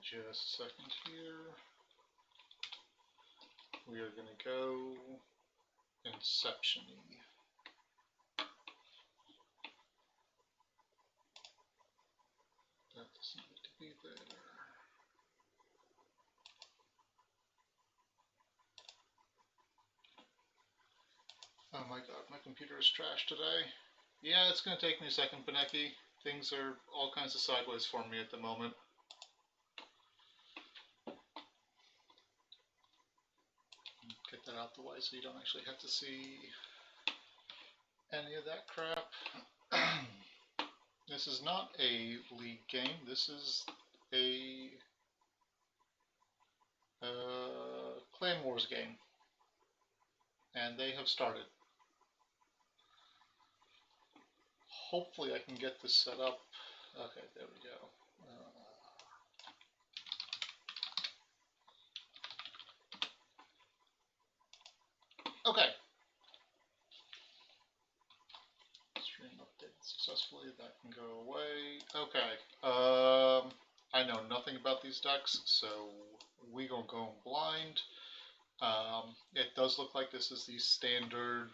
just a second here. We are going to go Inception-y. That doesn't need to be there. Oh my god, my computer is trash today. Yeah, it's going to take me a second, Beneki. Things are all kinds of sideways for me at the moment. Get that out the way so you don't actually have to see any of that crap. This is not a league game. This is a Clan Wars game. And they have started. Hopefully I can get this set up. Okay, there we go. Okay. Stream updated successfully. That can go away. Okay. I know nothing about these decks, so we gonna go blind. It does look like this is the standard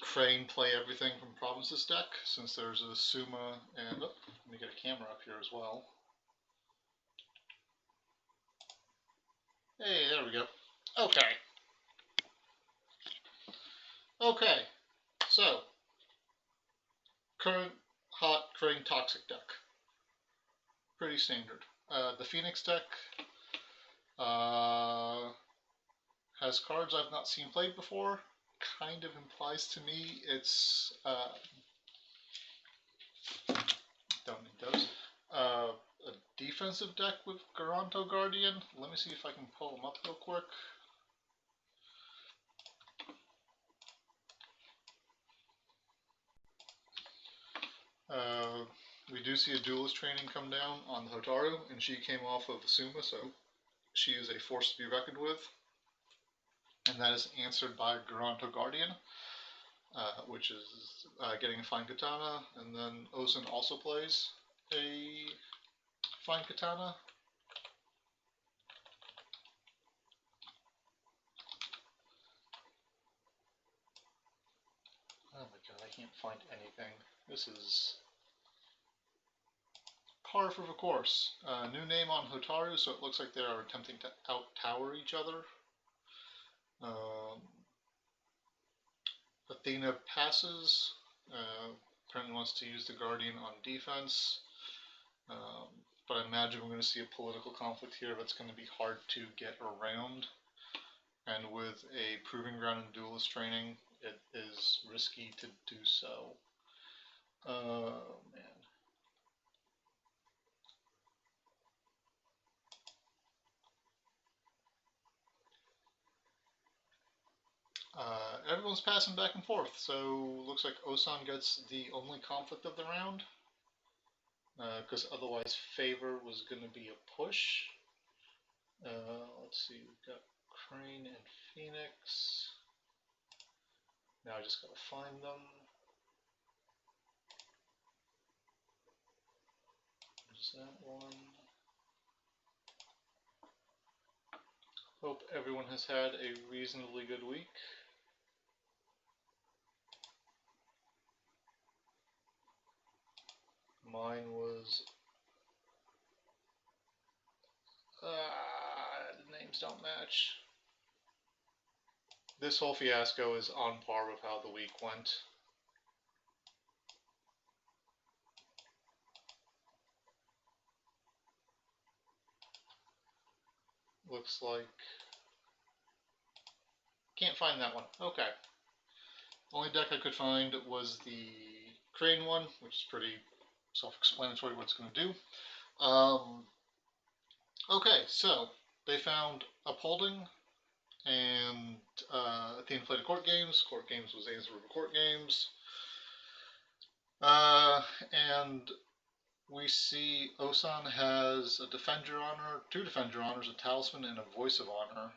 Crane play everything from Provinces deck, since there's a Suma and let me get a camera up here as well. Hey, there we go. Okay. Okay. So, current hot Crane Toxic deck. Pretty standard. The Phoenix deck has cards I've not seen played before. Kind of implies to me it's don't need those. A defensive deck with Garanto Guardian. Let me see if I can pull them up real quick. We do see a duelist training come down on the Hotaru, and she came off of Suma, so she is a force to be reckoned with. And that is answered by Garanto Guardian, which is getting a fine katana, and then Osan also plays a fine katana. Oh my god, I can't find anything. This is par for the course. New name on Hotaru, so it looks like they are attempting to out-tower each other. Athena passes. Apparently wants to use the Guardian on defense. But I imagine we're going to see a political conflict here that's going to be hard to get around. And with a proving ground in duelist training, it is risky to do so. Man. Everyone's passing back and forth, so looks like Osan gets the only conflict of the round. Because otherwise Favor was going to be a push. Let's see, we've got Crane and Phoenix. Now I just gotta find them. There's that one. Hope everyone has had a reasonably good week. Mine was... the names don't match. This whole fiasco is on par with how the week went. Looks like... Can't find that one. Okay. Only deck I could find was the Crane one, which is pretty self-explanatory what it's going to do. Okay, so they found Upholding, and Athena played Court Games. Court Games was answered with Court Games. And we see Osan has a Defend Your Honor, 2 Defend Your Honors, a Talisman, and a Voice of Honor.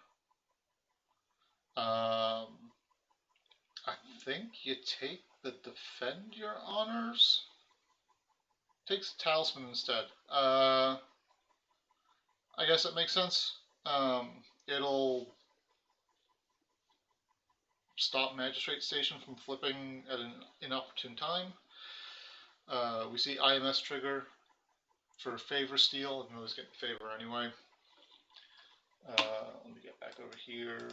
I think you take the Defend Your Honors takes Talisman instead. I guess that makes sense. It'll stop Magistrate Station from flipping at an inopportune time. We see IMS trigger for Favor Steal, even though he's getting Favor anyway. Let me get back over here.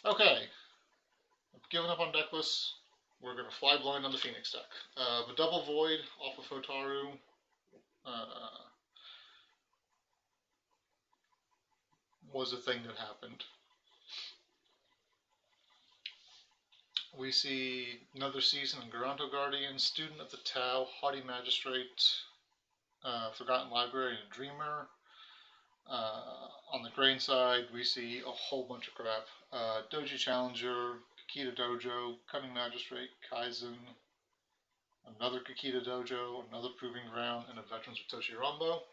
Okay, I've given up on Deckless. We're going to fly blind on the Phoenix deck. The Double Void off of Hotaru was a thing that happened. We see another season in Garanto Guardian, Student of the Tau, Haughty Magistrate, Forgotten Library, and Dreamer. On the grain side, we see a whole bunch of crap. Doji Challenger, Kikita Dojo, Cunning Magistrate, Kaizen, another Kikita Dojo, another Proving Ground, and a Veterans with Toshi Rambo.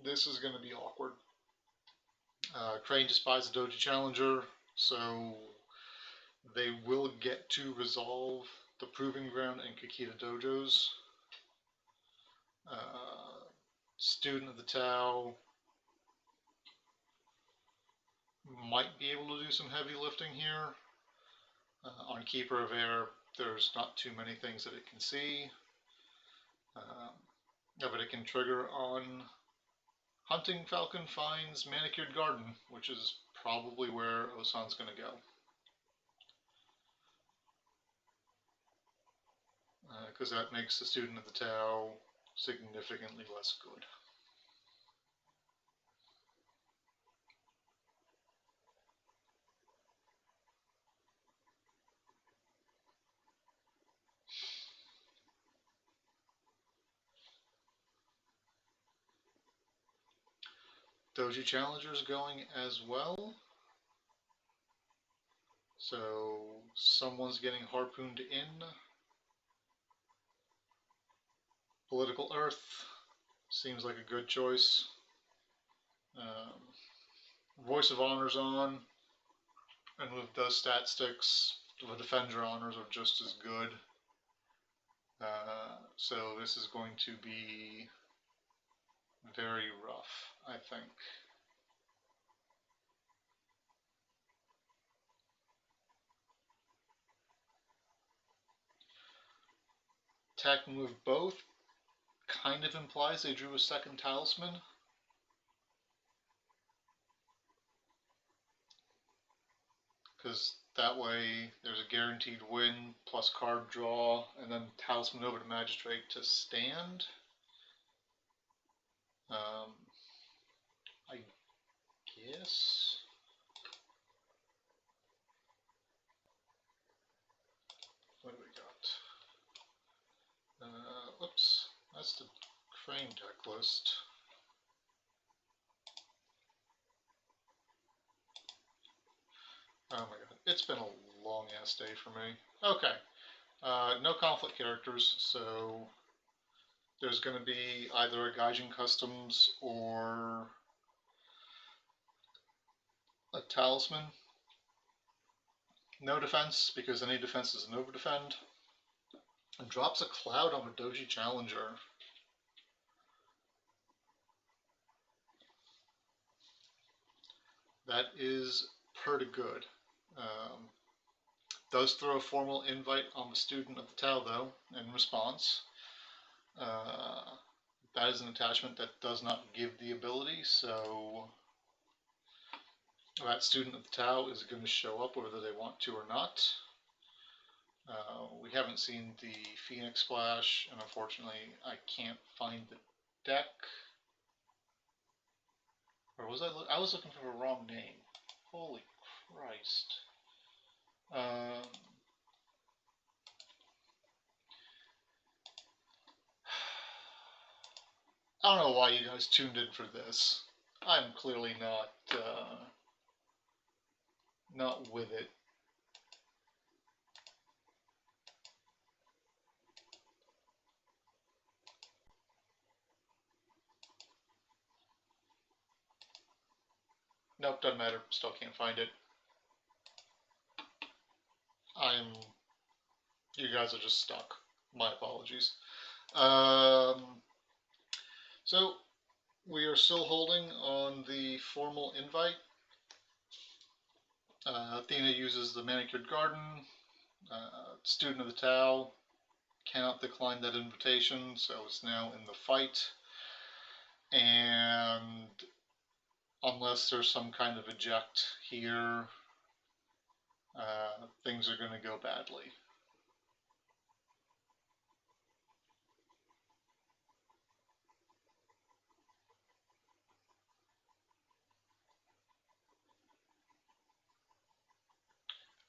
This is going to be awkward. Crane despises the Doji Challenger, so they will get to resolve the Proving Ground and Kikita Dojos. Student of the Tau might be able to do some heavy lifting here. On Keeper of Air, there's not too many things that it can see. But it can trigger on Hunting Falcon finds Manicured Garden, which is probably where Osan's going to go. Because that makes the Student of the Tau significantly less good. Doji Challenger's going as well. So someone's getting harpooned in. Political Earth seems like a good choice. Voice of Honor's on, and with those stat sticks, the Defender Honors are just as good. So this is going to be very rough, I think. Attacking with both kind of implies they drew a second Talisman. Because that way there's a guaranteed win plus card draw, and then Talisman over to Magistrate to stand. I guess. What do we got? Oops, that's the Crane deck list. Oh my god, it's been a long ass day for me. Okay, no conflict characters, so there's going to be either a Gaijin Customs or a Talisman. No defense, because any defense is an overdefend. And drops a Cloud on a Doji Challenger. That is pretty good. Does throw a formal invite on the Student of the Tau, though, in response. That is an attachment that does not give the ability, so that Student of the Tau is going to show up whether they want to or not. We haven't seen the Phoenix Splash, and unfortunately I can't find the deck. Or was I was looking for the wrong name. Holy Christ. I don't know why you guys tuned in for this. I'm clearly not with it. Nope, doesn't matter. Still can't find it. You guys are just stuck. My apologies. So we are still holding on the formal invite. Athena uses the manicured garden. Student of the Tao cannot decline that invitation, so it's now in the fight. And unless there's some kind of eject here, things are going to go badly.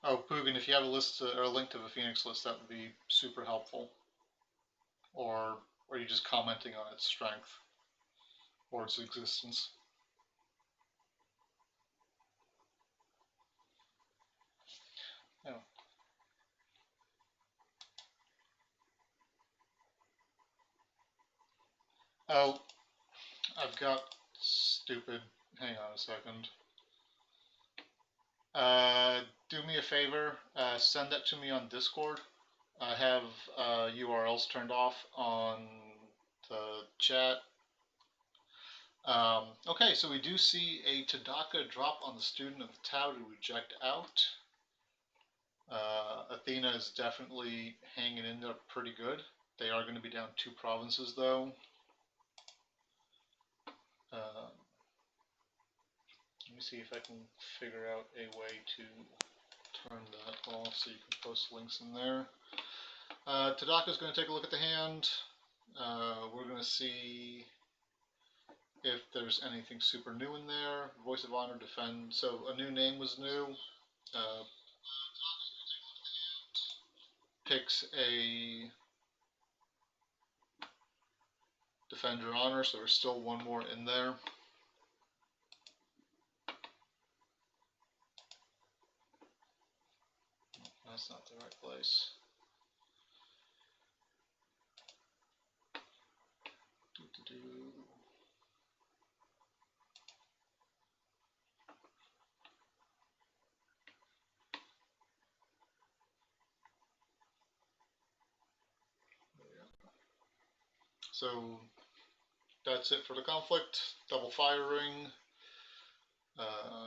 Oh, Pugin, if you have a list or a link to the Phoenix list, that would be super helpful. Or are you just commenting on its strength or its existence? Yeah. Oh, I've got stupid. Hang on a second. Do me a favor. Send that to me on Discord. I have URLs turned off on the chat. Okay, so we do see a Tadaka drop on the student of the Tau to reject out. Athena is definitely hanging in there pretty good. They are going to be down 2 provinces though. Let me see if I can figure out a way to turn that off so you can post links in there. Tadaka is going to take a look at the hand. We're going to see if there's anything super new in there. Voice of Honor, Defend. So a new name was new. Picks a Defend Your Honor, so there's still one more in there. That's not the right place. So that's it for the conflict. Double firing.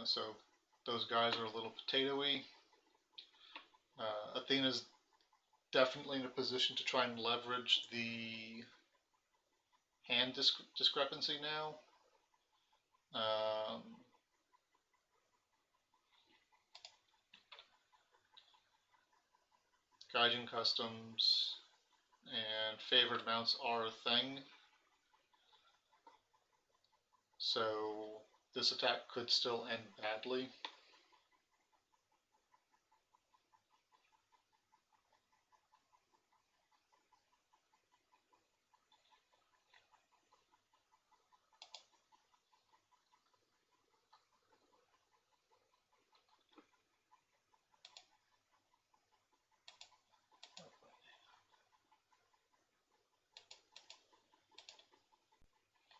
So those guys are a little potatoey. Athena's definitely in a position to try and leverage the hand discrepancy now. Gaijin customs and favored mounts are a thing. So this attack could still end badly.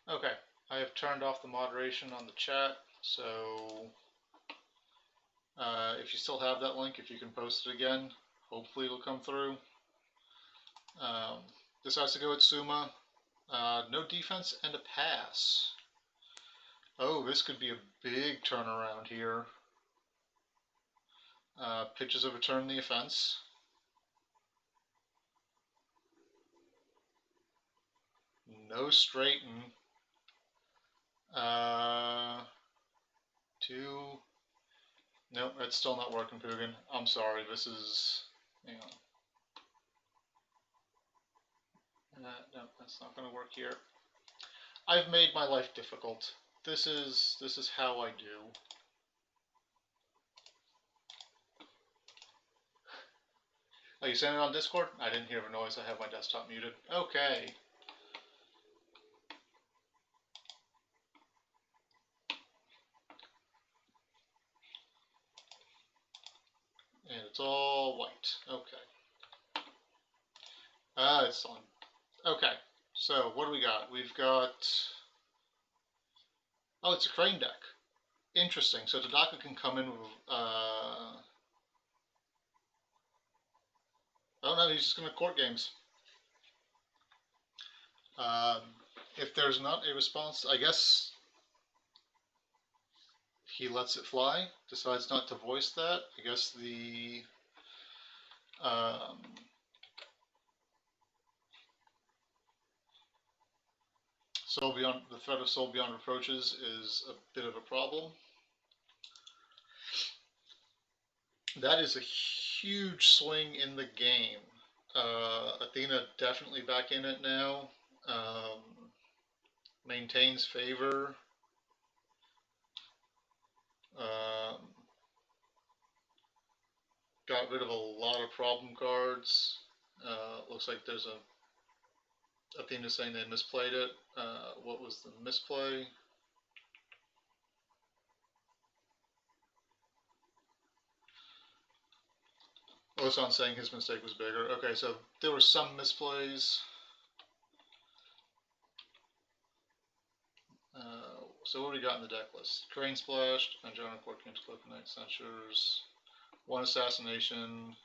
Okay, I have turned off the moderation on the chat, so if you still have that link, if you can post it again, hopefully it'll come through. This has to go at Suma. No defense and a pass. Oh, this could be a big turnaround here. Pitches of return the offense. No straighten. 2. Nope, that's still not working, Pugin. I'm sorry, this is... Hang on. No, that's not going to work here. I've made my life difficult. This is how I do. Oh, you sent it on Discord? I didn't hear the noise. I have my desktop muted. Okay. And it's all white. Okay. It's on. Okay. So, what do we got? We've got... Oh, it's a crane deck. Interesting. So Tadaka can come in with... Oh no, he's just going to court games. If there's not a response, I guess he lets it fly, decides not to voice that. I guess um, the threat of soul beyond reproaches is a bit of a problem. That is a huge swing in the game. Athena definitely back in it now. Maintains favor. Um, got rid of a lot of problem cards. Looks like there's a Athena saying they misplayed it. What was the misplay? Osan saying his mistake was bigger. Okay, so there were some misplays. So what do we got in the deck list? Crane Splash, Defend Your Honor, Court Games, Cloak Knight, Censures, one Assassination.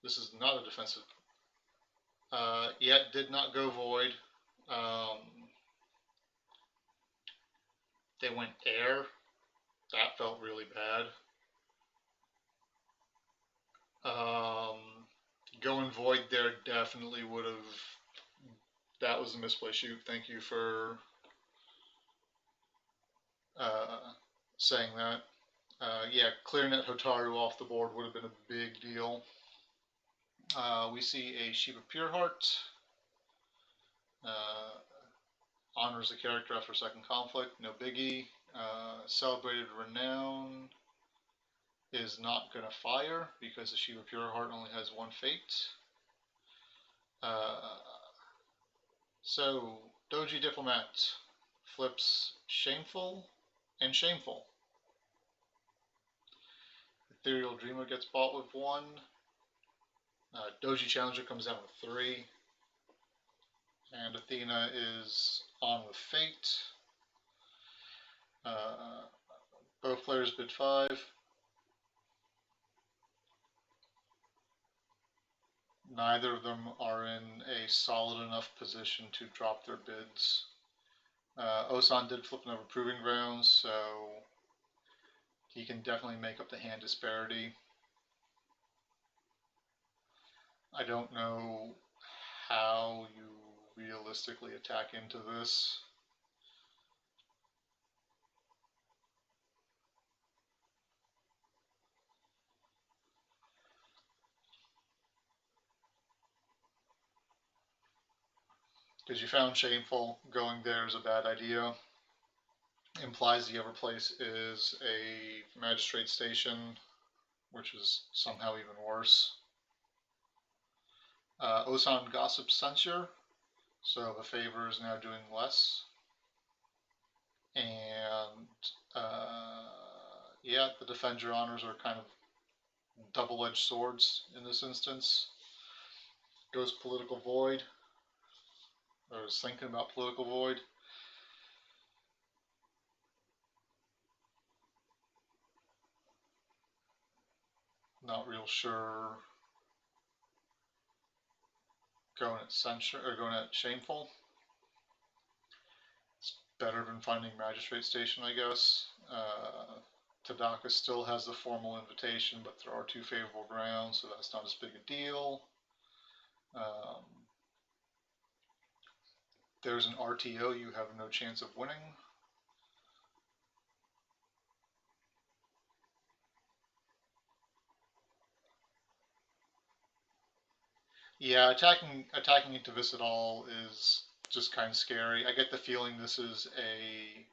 This is not a defensive. Yet did not go void. They went air. That felt really bad. Going void there definitely would have. That was a misplay shoot. Thank you for saying that. Yeah, clearing that Hotaru off the board would have been a big deal. We see a Shiva Pureheart. Honors the character after second conflict, no biggie. Celebrated Renown is not going to fire because the Shiva Pureheart only has one fate. So, Doji Diplomat flips Shameful and Shameful. Ethereal Dreamer gets bought with 1. Doji Challenger comes down with 3. And Athena is on with Fate. Both players bid 5. Neither of them are in a solid enough position to drop their bids. Osan did flip another Proving Grounds, so he can definitely make up the hand disparity. I don't know how you realistically attack into this. Because you found Shameful, going there is a bad idea. Implies the other place is a magistrate station, which is somehow even worse. Osan gossips censure, so the favor is now doing less. And yeah, the Defend Your Honors are kind of double-edged swords in this instance. Goes Political Void, or is thinking about Political Void. Not real sure. Going at censure or going at Shameful. It's better than finding Magistrate Station, I guess. Tadaka still has the formal invitation, but there are 2 favorable grounds, so that's not as big a deal. There's an RTO you have no chance of winning. Yeah, attacking into this at all is just kind of scary. I get the feeling this is a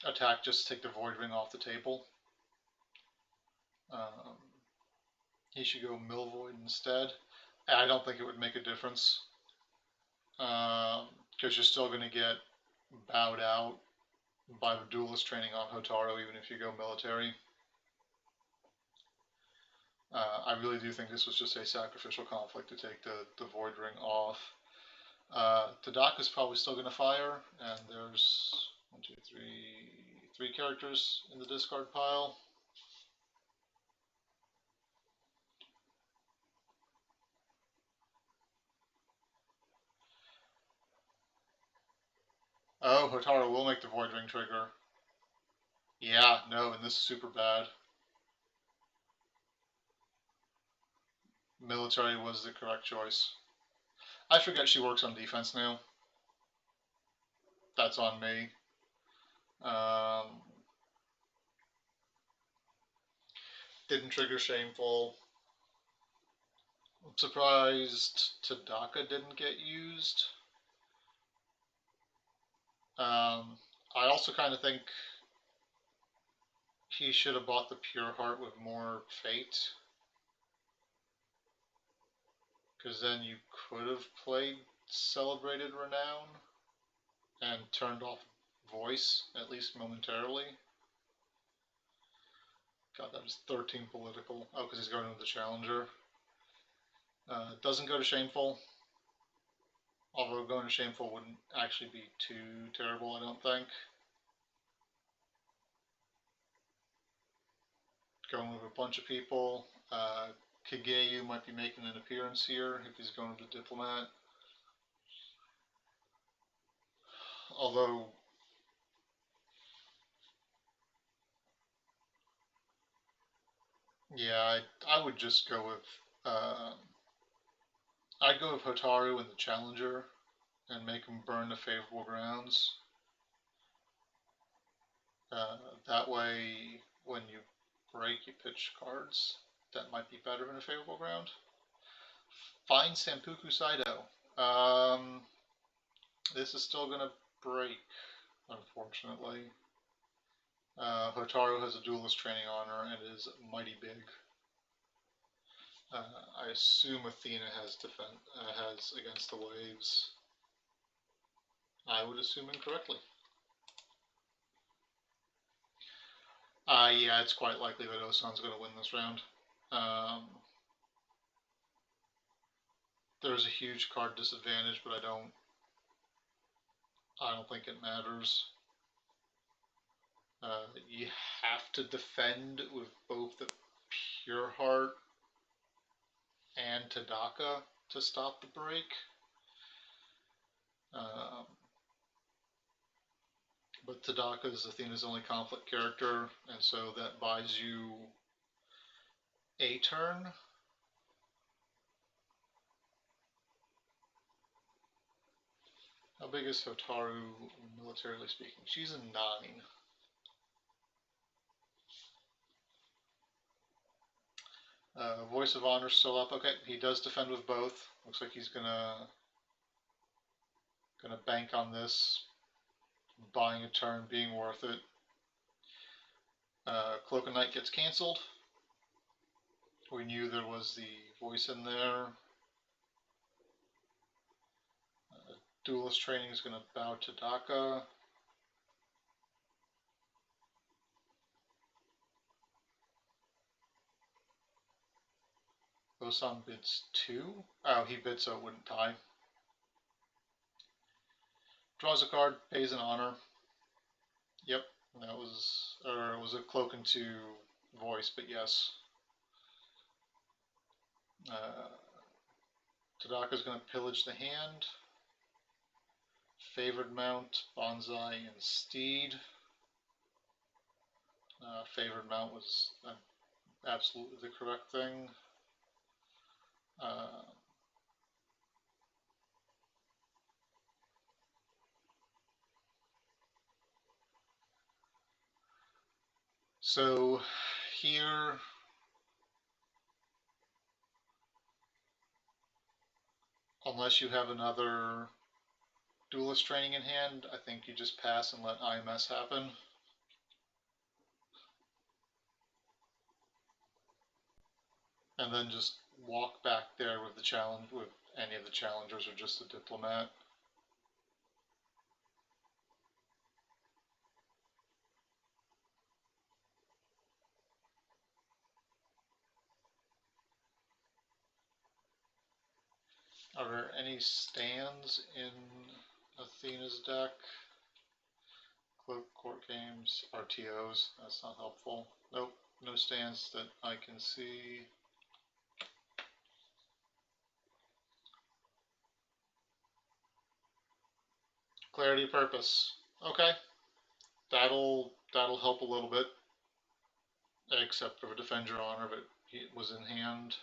attack just to take the Void Ring off the table. He should go Mill Void instead. I don't think it would make a difference because you're still going to get bowed out by the duelist training on Hotaru even if you go military. I really do think this was just a sacrificial conflict to take the Void Ring off. Tadaka's probably still going to fire, and there's 3 characters in the discard pile. Oh, Hotaru will make the Void Ring trigger. Yeah, no, and this is super bad. Military was the correct choice. I forget she works on defense now. That's on me. Didn't trigger Shameful. I'm surprised Tadaka didn't get used. I also kind of think he should have bought the Pure Heart with more fate. Because then you could have played Celebrated Renown and turned off Voice, at least momentarily. God, that is 13 political. Oh, because he's going with the Challenger. Doesn't go to Shameful. Although going to Shameful wouldn't actually be too terrible, I don't think. Going with a bunch of people. Kageyu might be making an appearance here if he's going with the Diplomat. Although, yeah, I would just go with, I'd go with Hotaru and the Challenger and make him burn the favorable grounds. That way, when you break, you pitch cards. That might be better than a favorable ground. Find Sanpuku Saido. This is still going to break, unfortunately. Hotaru has a duelist training honor and is mighty big. I assume Athena has against the waves. I would assume incorrectly. Yeah, it's quite likely that Osan's going to win this round. There's a huge card disadvantage, but I don't think it matters. You have to defend with both the Pure Heart and Tadaka to stop the break. But Tadaka is Athena's only conflict character, and so that buys you a turn. How big is Hotaru, militarily speaking? She's a 9. Voice of Honor still up. Okay, he does defend with both. Looks like he's gonna bank on this, buying a turn, being worth it. Cloak and Knight gets cancelled. We knew there was the voice in there. Duelist training is going to bow to Daka. Osan bids 2. Oh, he bid so it wouldn't tie. Draws a card, pays an honor. Yep, that was, or it was a Cloak and 2 voice, but yes. Tadaka's going to pillage the hand. Favored mount, Bonsai and Steed. Favored mount was absolutely the correct thing. So here, unless you have another duelist training in hand, I think you just pass and let IMS happen. And then just walk back there with the challenge, with any of the challengers or just a diplomat. Are there any stands in Athena's deck? Cloak, Court Games, RTOs, that's not helpful. Nope, no stands that I can see. Clarity of purpose. Okay, that'll help a little bit, except for defend your honor if it was in hand.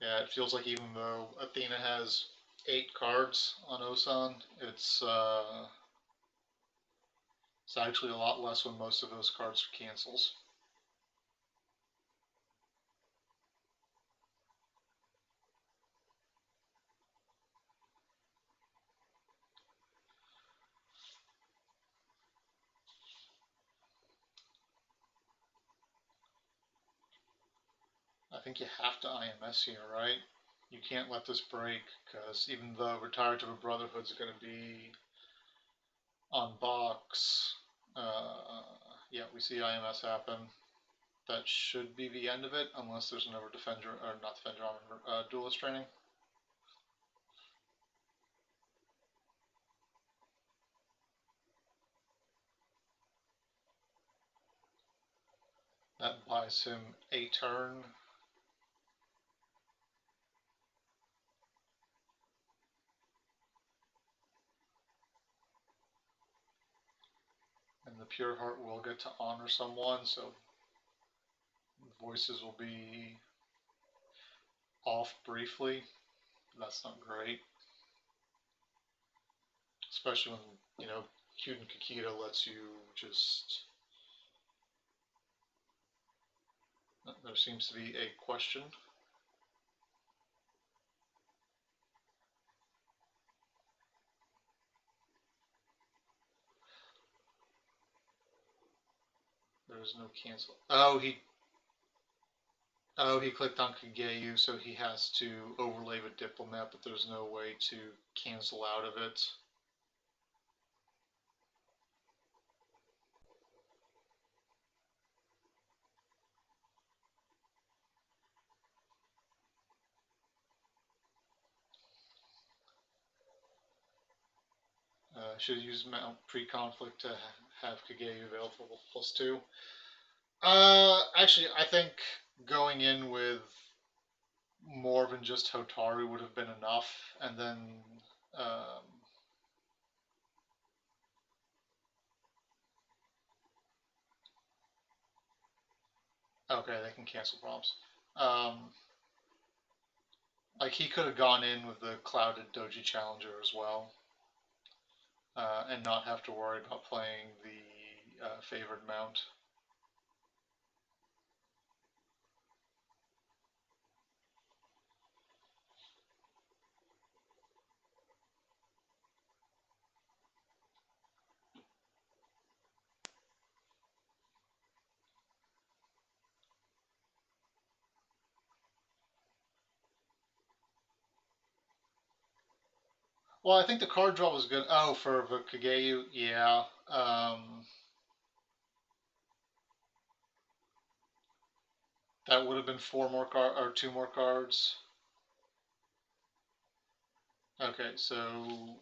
Yeah, it feels like even though Athena has 8 cards on Osan, it's actually a lot less when most of those cards are cancels. I think you have to IMS here, right? You can't let this break, because even though Retired to a Brotherhood is going to be on box, yeah, we see IMS happen. That should be the end of it, unless there's another Defender, or not Defender, Duelist training. That buys him a turn. And the Pure Heart will get to honor someone, so voices will be off briefly. That's not great. Especially when, Kyuden Kikita lets you just... There seems to be a question. There's no cancel. Oh, he clicked on Kageyu, so he has to overlay with Diplomat, but there's no way to cancel out of it. Should use Mount Pre-Conflict to have Kageyu available +2. Actually, I think going in with more than just Hotaru would have been enough, and then okay, they can cancel prompts. Like he could have gone in with the Clouded Doji Challenger as well, and not have to worry about playing the favored mount. Well, I think the card draw was good. Oh, for the Kageyu, yeah. That would have been 2 more cards. Okay, so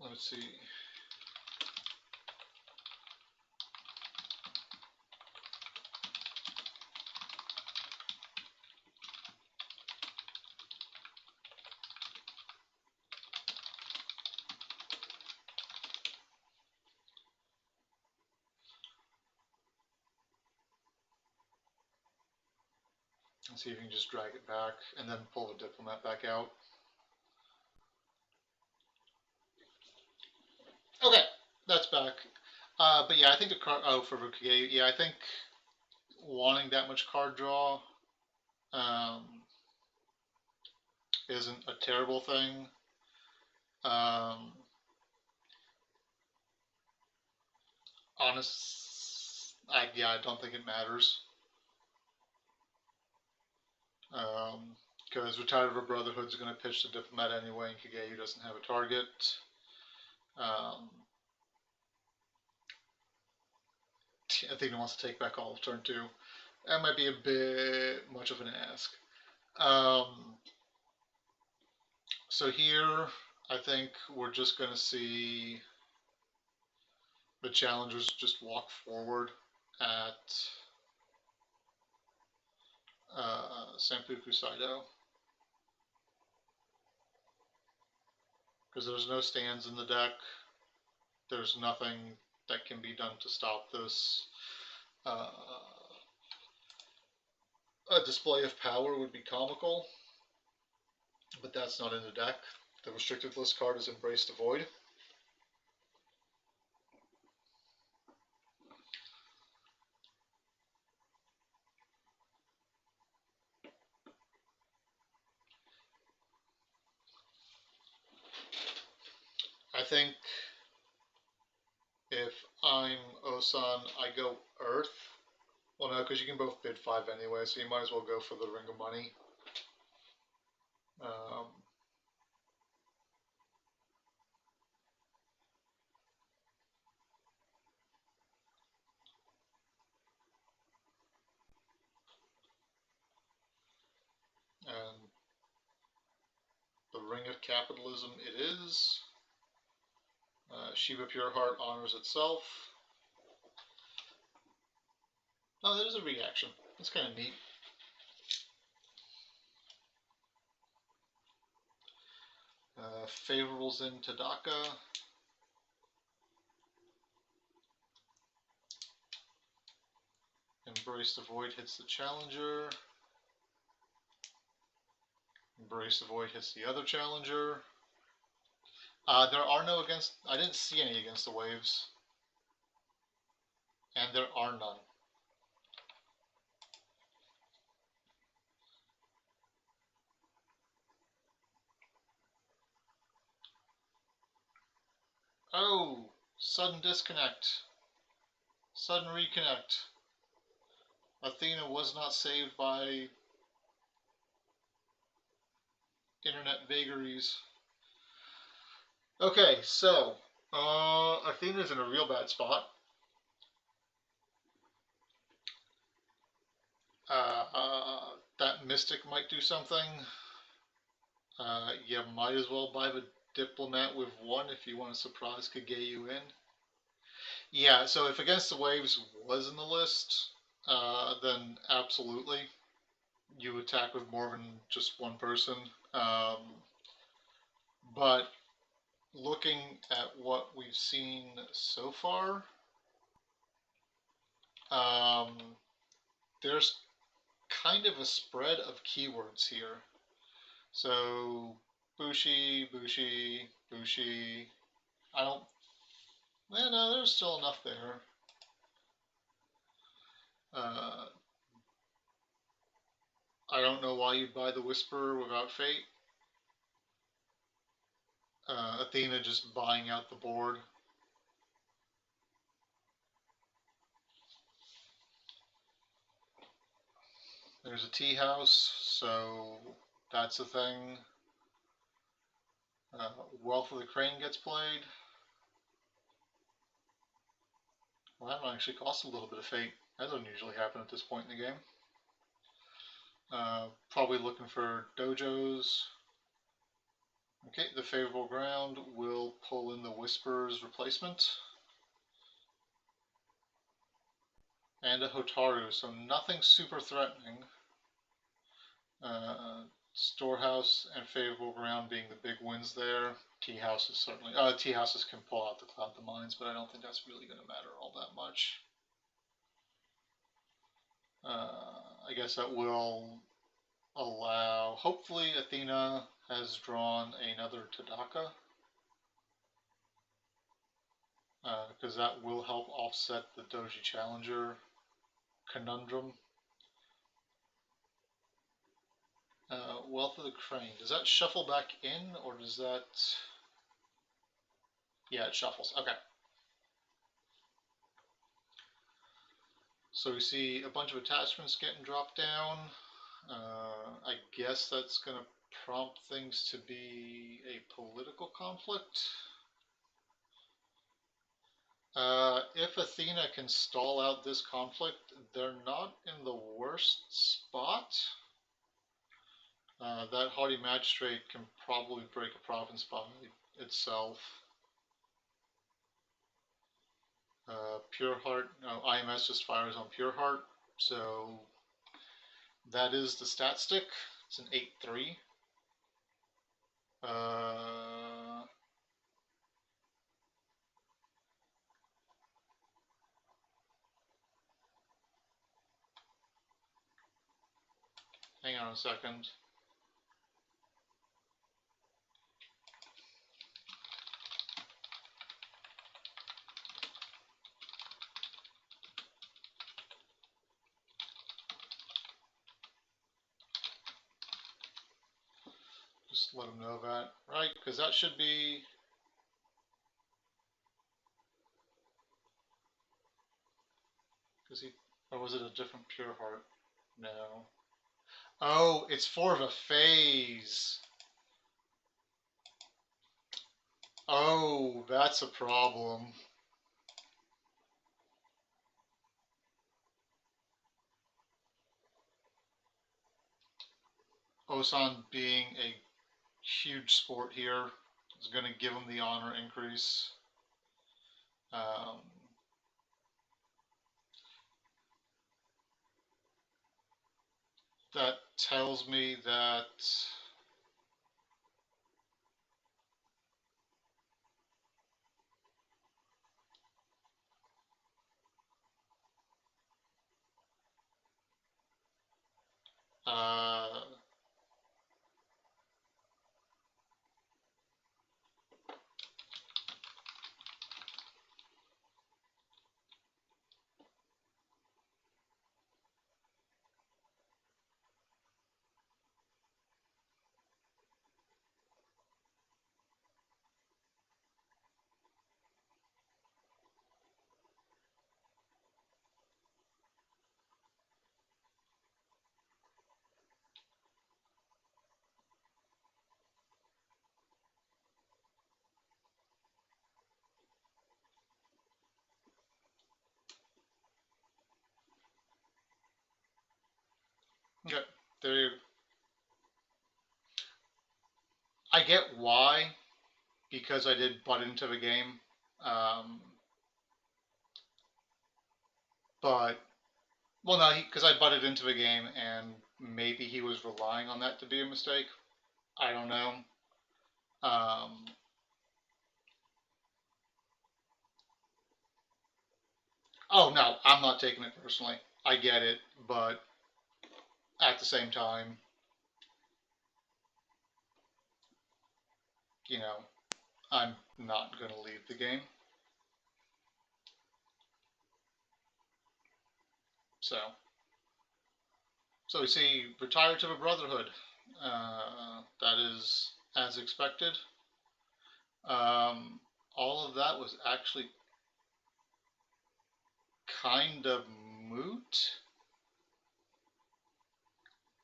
let's see. Let's see if you can just drag it back and then pull the Diplomat back out. Okay, that's back. But yeah, I think the card. Oh, for Kageyu, yeah, I think wanting that much card draw isn't a terrible thing. I don't think it matters. Because Retired of a Brotherhood is going to pitch the Diplomat anyway, and Kageyu doesn't have a target. Athena wants to take back all of turn 2. That might be a bit much of an ask. So here, I think we're just going to see the challengers just walk forward at Sanpuku Saido. because there's no stands in the deck. There's nothing that can be done to stop this. A display of power would be comical, but that's not in the deck. The restricted list card is Embrace the Void. I think if I'm Osan, I go Earth. Well, no, because you can both bid 5 anyway, so you might as well go for the Ring of Money. Um, and the Ring of Capitalism it is. Shiva Pure Heart honors itself. Oh, there's a reaction. That's kind of neat. Favorables in Tadaka. Embrace the Void hits the challenger. Embrace the Void hits the other challenger. There are no against. I didn't see any against the waves. And there are none. Oh! Sudden disconnect. Sudden reconnect. Athena was not saved by internet vagaries. Okay, so Athena's in a real bad spot. That Mystic might do something. You might as well buy the Diplomat with 1 if you want to surprise Kageyu in. Yeah, so if Against the Waves was in the list, then absolutely you attack with more than just one person. But looking at what we've seen so far, there's kind of a spread of keywords here. So Bushi, Bushi, Bushi. I don't. No, there's still enough there. I don't know why you'd buy the Whisperer without Fate. Athena just buying out the board. There's a tea house, so that's a thing. Wealth of the Crane gets played. Well, that might actually cost a little bit of Fate. That doesn't usually happen at this point in the game. Probably looking for dojos. Okay, the favorable ground will pull in the Whisperer's replacement. And a Hotaru, so nothing super threatening. Storehouse and favorable ground being the big wins there. Tea houses certainly. Tea houses can pull out the Cloud the Mines, but I don't think that's really going to matter all that much. I guess that will allow. Hopefully, Athena has drawn another Tadaka, because that will help offset the Doji Challenger conundrum. Wealth of the Crane. Does that shuffle back in, or does that... Yeah, it shuffles. Okay. So we see a bunch of attachments getting dropped down. I guess that's going to prompt things to be a political conflict. If Athena can stall out this conflict, they're not in the worst spot. That haughty magistrate can probably break a province by itself. Pure Heart, no, IMS just fires on Pure Heart, so that is the stat stick. It's an 8-3. Hang on a second. Just let him know that, right? Because that should be. Because he. Or was it a different pure heart? No. Oh, it's for the phase. Oh, that's a problem. Osan being a huge sport here is going to give him the honor increase. Um, that tells me that uh, okay, there. I get why, because I did butt into the game, um, but well, no, because I butted into the game and maybe he was relying on that to be a mistake. I don't know. Um, oh no, I'm not taking it personally. I get it, but at the same time, you know, I'm not going to leave the game. So, so we see retire to the Brotherhood. That is as expected. Um, all of that was actually kind of moot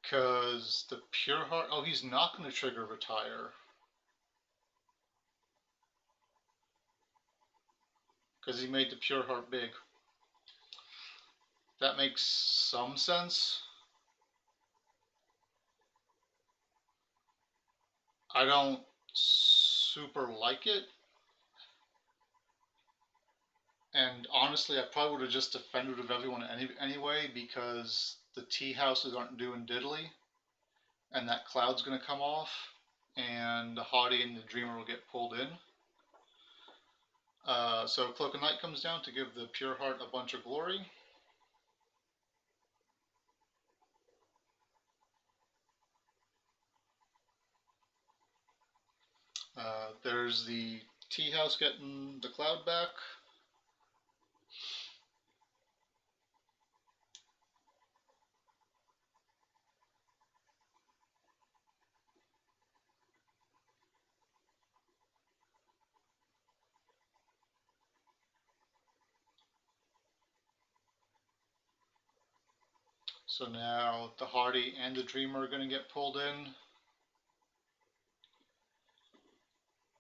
because the pure heart. Oh, he's not going to trigger retire because he made the pure heart big. That makes some sense. I don't super like it. And honestly, I probably would have just defended with everyone anyway because the tea houses aren't doing diddly, and that cloud's going to come off, and the Haughty and the Dreamer will get pulled in. So Cloak of Night comes down to give the Pure Heart a bunch of glory. There's the tea house getting the cloud back. So now the Hardy and the Dreamer are going to get pulled in.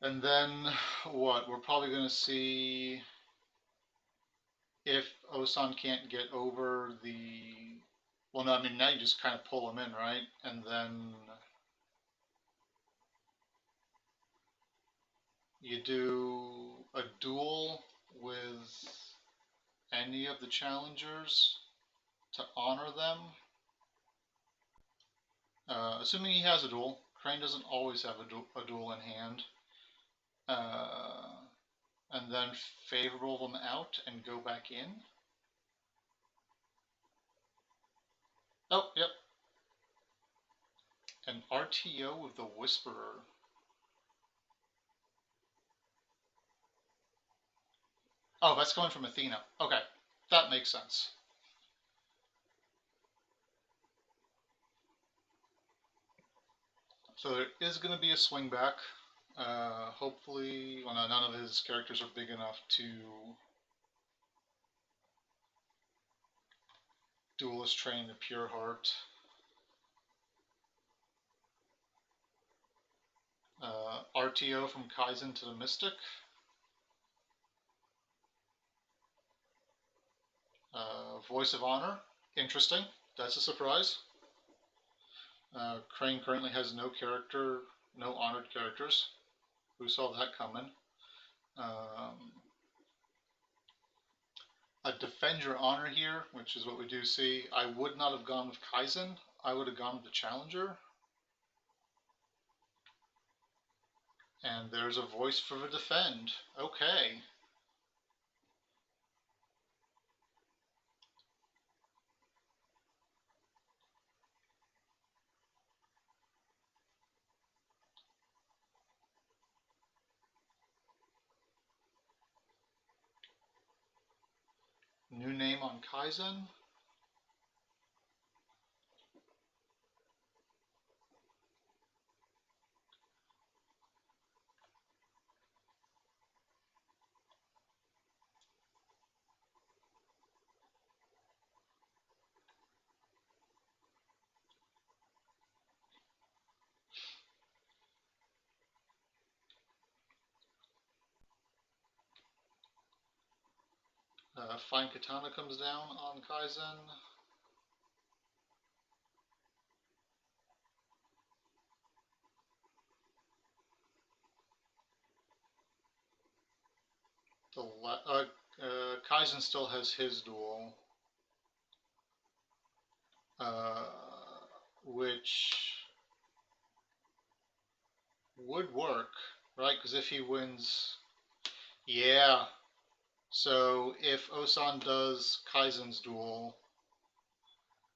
And then what? We're probably going to see if Osan can't get over the. Well, no, I mean, now you just kind of pull him in, right? And then you do a duel with any of the challengers to honor them. Assuming he has a duel. Crane doesn't always have a duel in hand. Uh, and then favorable them out and go back in. Oh, yep. An RTO with the Whisperer. Oh, that's coming from Athena. Okay, that makes sense. So there is going to be a swing back. Hopefully, well, no, none of his characters are big enough to duelist train the Pure Heart. RTO from Kaizen to the Mystic. Voice of Honor. Interesting. That's a surprise. Crane currently has no honored characters. Who saw that coming? A Defend Your Honor here, which is what we do see. I would not have gone with Kaizen. I would have gone with the Challenger. And there's a voice for the Defend. Okay. New name on Kaizen. Fine Katana comes down on Kaizen. Kaizen still has his duel, uh, which would work, right? Because if he wins, yeah. So if Osan does Kaizen's duel,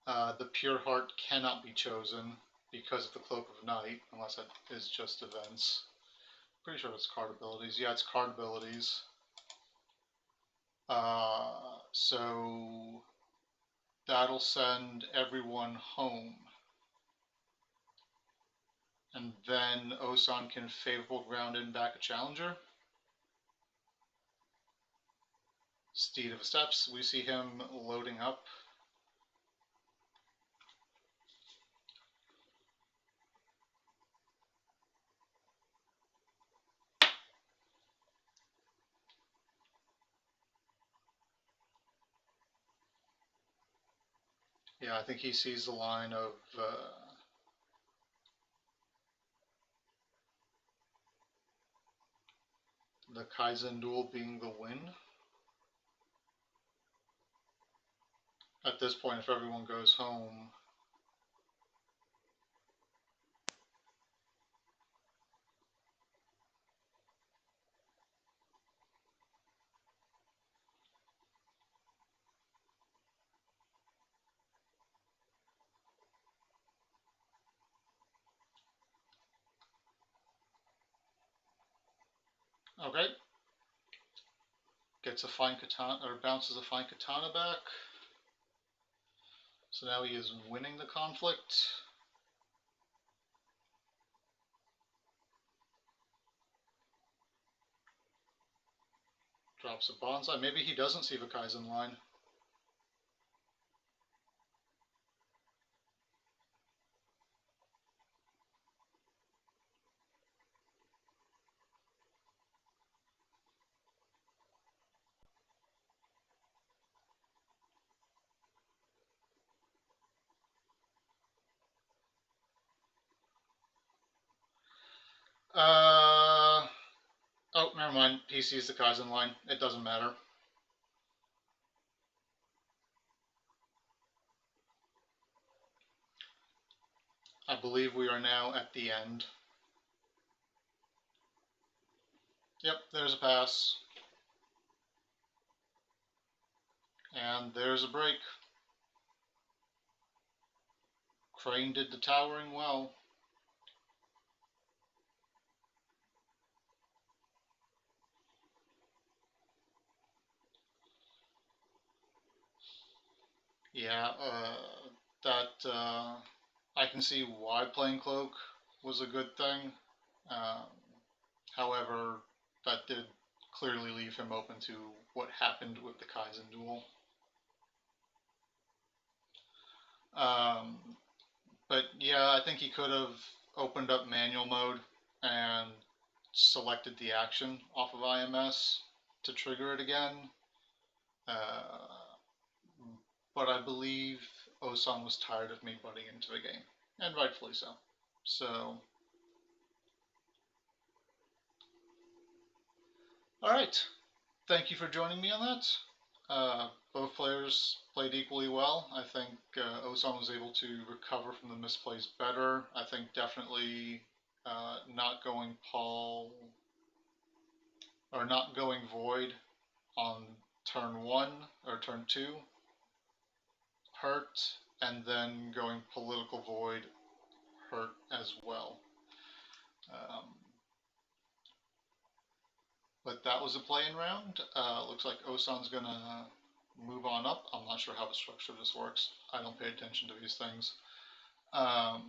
the Pure Heart cannot be chosen because of the Cloak of Night, unless that is just events. Pretty sure it's card abilities. Yeah, it's card abilities. So that'll send everyone home. And then Osan can favorable ground in back a challenger. Steed of Steps, we see him loading up. Yeah, I think he sees the line of the Kaizen duel being the win. At this point, if everyone goes home, okay. Gets a fine katana, or bounces a fine katana back. So now he is winning the conflict. Drops a bonsai. Maybe he doesn't see the Kaizen line. Oh, never mind. He sees the Kaizen line. It doesn't matter. I believe we are now at the end. Yep, there's a pass. And there's a break. Crane did the towering well. Yeah, that I can see why playing cloak was a good thing. Um, However, that did clearly leave him open to what happened with the Kaizen duel. Um, but yeah, I think he could have opened up manual mode and selected the action off of IMS to trigger it again. Uh, but I believe Osan was tired of me butting into the game, and rightfully so. So, all right. Thank you for joining me on that. Both players played equally well. I think Osan was able to recover from the misplays better. I think definitely not going Paul or not going Void on turn one or turn two hurt, and then going Political Void hurt as well. Um, but that was a play-in round. Looks like Osan's gonna move on up. I'm not sure how the structure of this works. I don't pay attention to these things. But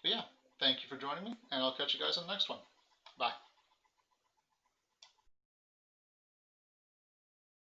yeah, thank you for joining me, and I'll catch you guys on the next one. Bye.